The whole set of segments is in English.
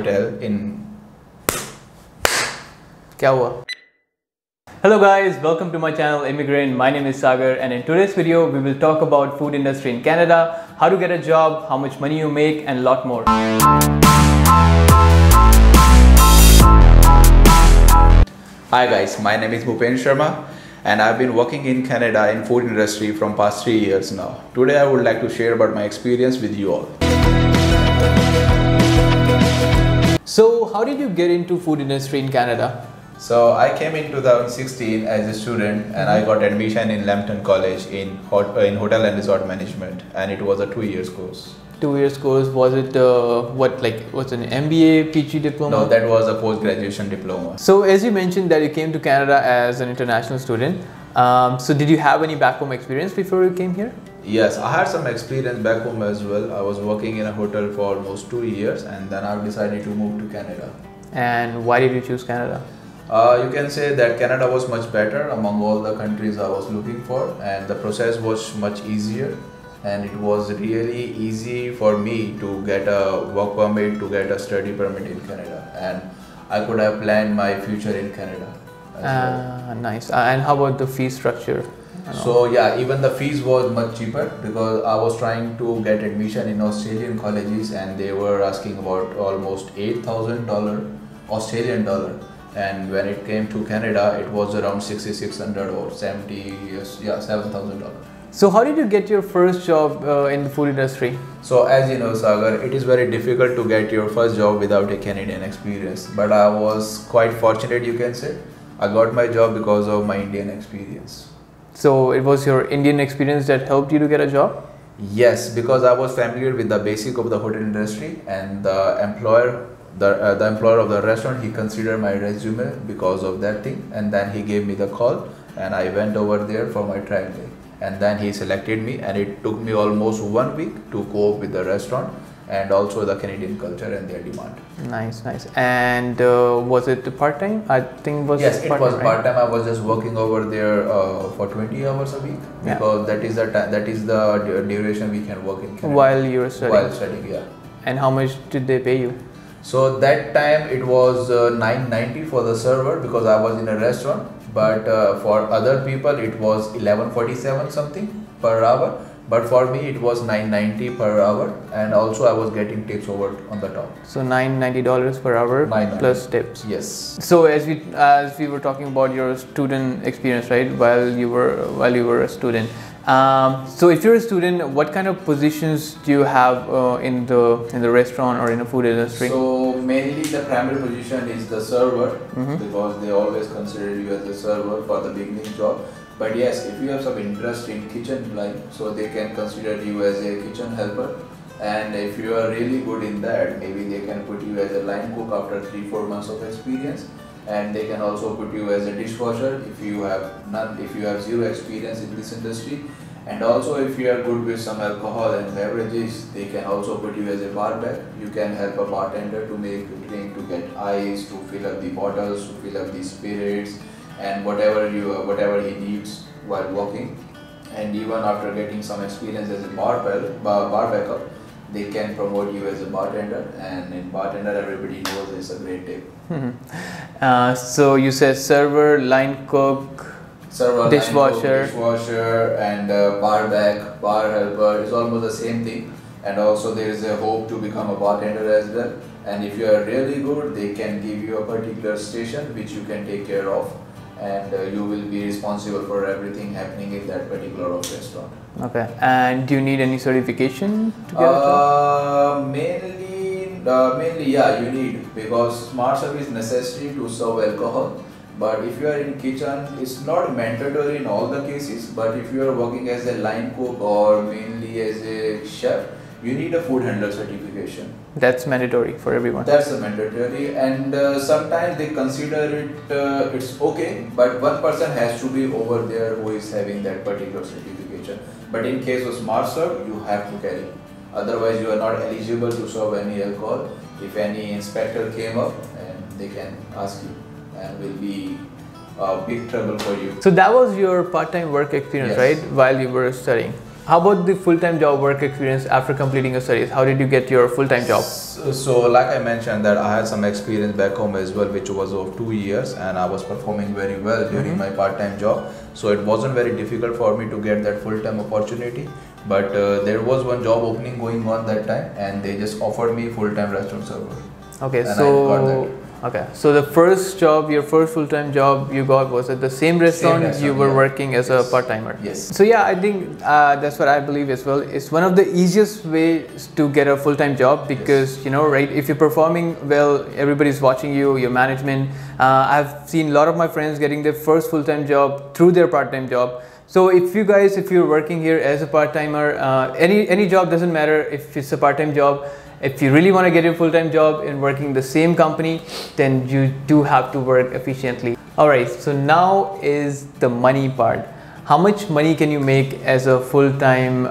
hotel in... क्या हुआ? Hello guys, welcome to my channel Immigrant. My name is Sagar, and in today's video we will talk about food industry in Canada, how to get a job, how much money you make, and a lot more. Hi guys, my name is Bhupen Sharma and I've been working in Canada in food industry from past 3 years now. Today I would like to share about my experience with you all. So how did you get into food industry in Canada? So I came in 2016 as a student and I got admission in Lambton College in Hotel and Resort Management, and it was a 2 years course. 2 years course. Was it was it an MBA, PG diploma? No, that was a post-graduation diploma. So as you mentioned that you came to Canada as an international student, so did you have any back home experience before you came here? Yes, I had some experience back home as well. I was working in a hotel for almost 2 years and then I decided to move to Canada. And why did you choose Canada? You can say that Canada was much better among all the countries I was looking for, and the process was much easier, and it was really easy for me to get a work permit, to get a study permit in Canada, and I could have planned my future in Canada as well. Nice. And how about the fee structure? So yeah, even the fees was much cheaper because I was trying to get admission in Australian colleges and they were asking about almost $8,000 Australian dollar. And when it came to Canada, it was around $6,600 or $7,000. So how did you get your first job in the food industry? So as you know, Sagar, it is very difficult to get your first job without a Canadian experience. But I was quite fortunate, you can say. I got my job because of my Indian experience. So it was your Indian experience that helped you to get a job? Yes, because I was familiar with the basic of the hotel industry, and the employer of the restaurant, he considered my resume because of that thing, and then he gave me the call and I went over there for my trial day, and then he selected me, and it took me almost 1 week to cope with the restaurant and also the Canadian culture and their demand. Nice. And was it part-time? I think it was. Yes, it was part-time. I was just working over there for 20 hours a week because that is the duration we can work in Canada. While you were studying? While studying, yeah. And how much did they pay you? So that time it was $9.90 for the server because I was in a restaurant, but for other people it was $11.47 something per hour, but for me it was $9.90 per hour, and also I was getting tips over on the top. So $9.90 per hour plus tips. Yes. So as we were talking about your student experience, right, while you were a student. So if you're a student, what kind of positions do you have in the restaurant or in the food industry? So mainly the primary position is the server, because they always consider you as a server for the beginning job. But yes, if you have some interest in kitchen line, so they can consider you as a kitchen helper, and if you are really good in that, maybe they can put you as a line cook after 3-4 months of experience. And they can also put you as a dishwasher if you have zero experience in this industry. And also if you are good with some alcohol and beverages, they can also put you as a bar back. You can help a bartender to make a drink, to get ice, to fill up the bottles, to fill up the spirits, and whatever he needs while working. And even after getting some experience as a bar backup, they can promote you as a bartender, and in bartender everybody knows it's a great tip. So you said server, line cook, dishwasher, and bar back, bar helper. It's almost the same thing. And also there is a hope to become a bartender as well. And if you are really good, they can give you a particular station which you can take care of, and you will be responsible for everything happening in that particular restaurant. Okay. And do you need any certification to get a job? Mainly, yeah, you need, because smart serve is necessary to serve alcohol. But if you are in kitchen, it's not mandatory in all the cases. But if you are working as a line cook or mainly as a chef, you need a food handler certification. That's mandatory for everyone. That's a mandatory, and sometimes they consider it's okay, but one person has to be over there who is having that particular certification. But in case of smart serve, you have to carry. Otherwise, you are not eligible to serve any alcohol. If any inspector came up, and they can ask you, and will be big trouble for you. So that was your part-time work experience, yes. right? While you were studying. How about the full-time job work experience after completing your studies? How did you get your full-time job? So like I mentioned that I had some experience back home as well, which was of 2 years, and I was performing very well during my part-time job. So it wasn't very difficult for me to get that full-time opportunity. But there was one job opening going on that time, and they just offered me full-time restaurant server. Okay, And I got that. so the first job, your first full-time job you got was at the same restaurant you were yeah. working as a Yes. part-timer. Yes. So yeah, I think that's what I believe as well. It's one of the easiest ways to get a full-time job because you know, right? If you're performing well, everybody's watching you, your management. I've seen a lot of my friends getting their first full-time job through their part-time job. So if you're working here as a part-timer, any job doesn't matter if it's a part-time job. If you really want to get a full-time job in working the same company, then you do have to work efficiently. Alright, so now is the money part. How much money can you make as a full-time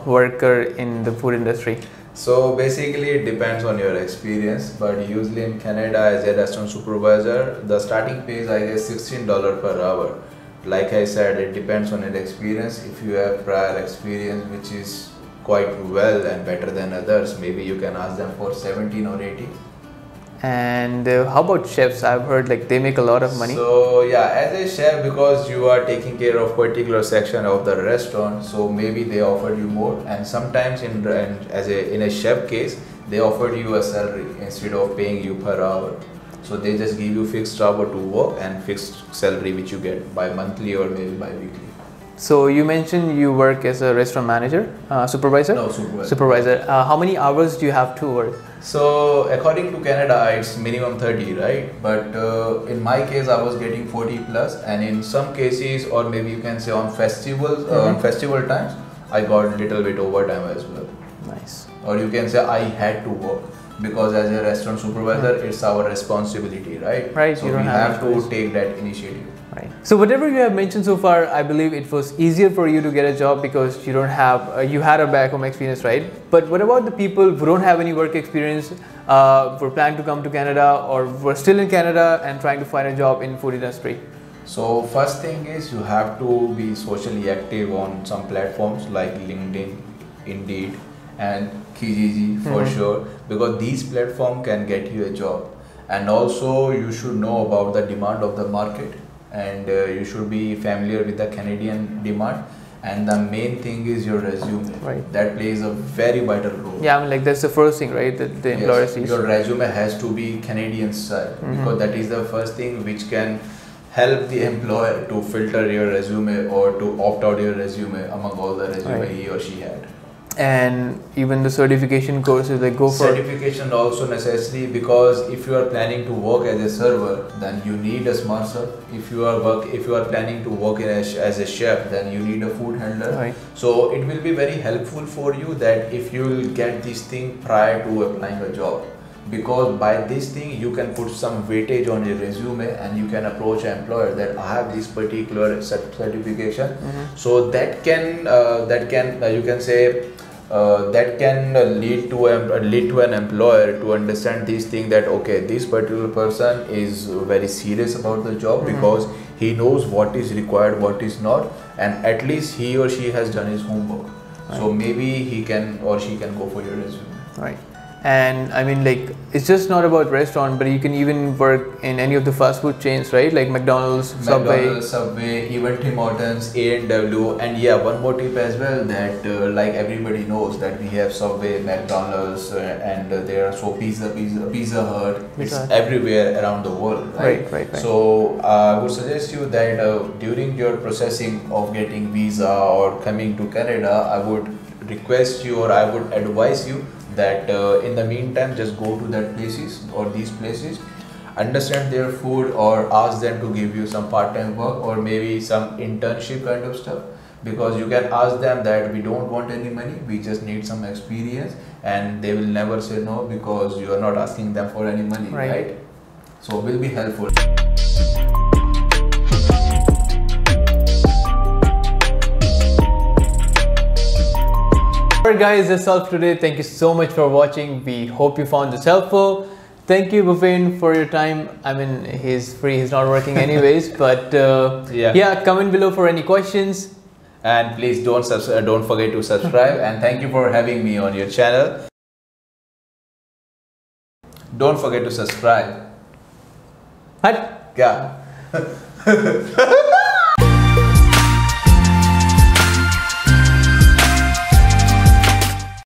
worker in the food industry? So basically it depends on your experience, but usually in Canada as a restaurant supervisor, the starting pay is I guess $16 per hour. Like I said, it depends on your experience. If you have prior experience which is quite well and better than others, maybe you can ask them for 17 or 18. And how about chefs? I've heard like they make a lot of money. So yeah, as a chef, because you are taking care of particular section of the restaurant, so maybe they offered you more. And sometimes in a chef case, they offered you a salary instead of paying you per hour. So they just give you fixed hour to work and fixed salary which you get by monthly or maybe by weekly. So you mentioned you work as a restaurant manager, supervisor? No, supervisor. Supervisor. How many hours do you have to work? So according to Canada, it's minimum 30, right? But in my case, I was getting 40 plus, and in some cases, or maybe you can say on festivals, on festival times, I got little bit overtime as well. Nice. Or you can say I had to work because as a restaurant supervisor, it's our responsibility, right? Right. So you don't we have have to take that initiative. Right. So whatever you have mentioned so far, I believe it was easier for you to get a job because you don't have, you had a back home experience, right? But what about the people who don't have any work experience, were planning to come to Canada or were still in Canada and trying to find a job in food industry? So first thing is you have to be socially active on some platforms like LinkedIn, Indeed, and Kijiji for sure, because these platforms can get you a job. And also you should know about the demand of the market, and you should be familiar with the Canadian demand. And the main thing is your resume. Right. That plays a very vital role. Yeah, I mean like that's the first thing, right? That the employer sees. Your resume has to be Canadian style because that is the first thing which can help the employer to filter your resume or to opt out your resume among all the resume he or she had. And even the certification courses, like go for certification also necessary, because if you are planning to work as a server, then you need a smart serve. If you are planning to work as a chef, then you need a food handler. Right. So it will be very helpful for you that if you will get this thing prior to applying a job, because by this thing you can put some weightage on your resume and you can approach an employer that I have this particular certification. So that can you can say that can lead to an employer to understand this thing that okay, this particular person is very serious about the job because he knows what is required, what is not, and at least he or she has done his homework. So maybe he can or she can go for your resume. Right. And I mean like it's just not about restaurant, but you can even work in any of the fast food chains, right? Like McDonald's, Subway, even Tim Hortons, A&W, and yeah, one more tip as well that like everybody knows that we have Subway, McDonald's, and there are so Pizza Hut. It's everywhere around the world, right? Right. So I would suggest you that during your processing of getting visa or coming to Canada, I would request you or I would advise you that in the meantime just go to that places or these places, understand their food or ask them to give you some part-time work or maybe some internship kind of stuff, because you can ask them that we don't want any money, we just need some experience, and they will never say no because you are not asking them for any money, right? So it will be helpful. Alright guys, that's all for today. Thank you so much for watching. We hope you found this helpful. Thank you, Bhupen, for your time. I mean, he's free, he's not working anyways, but yeah, comment below for any questions. And please don't forget to subscribe. And thank you for having me on your channel. Don't forget to subscribe. Hut. Yeah.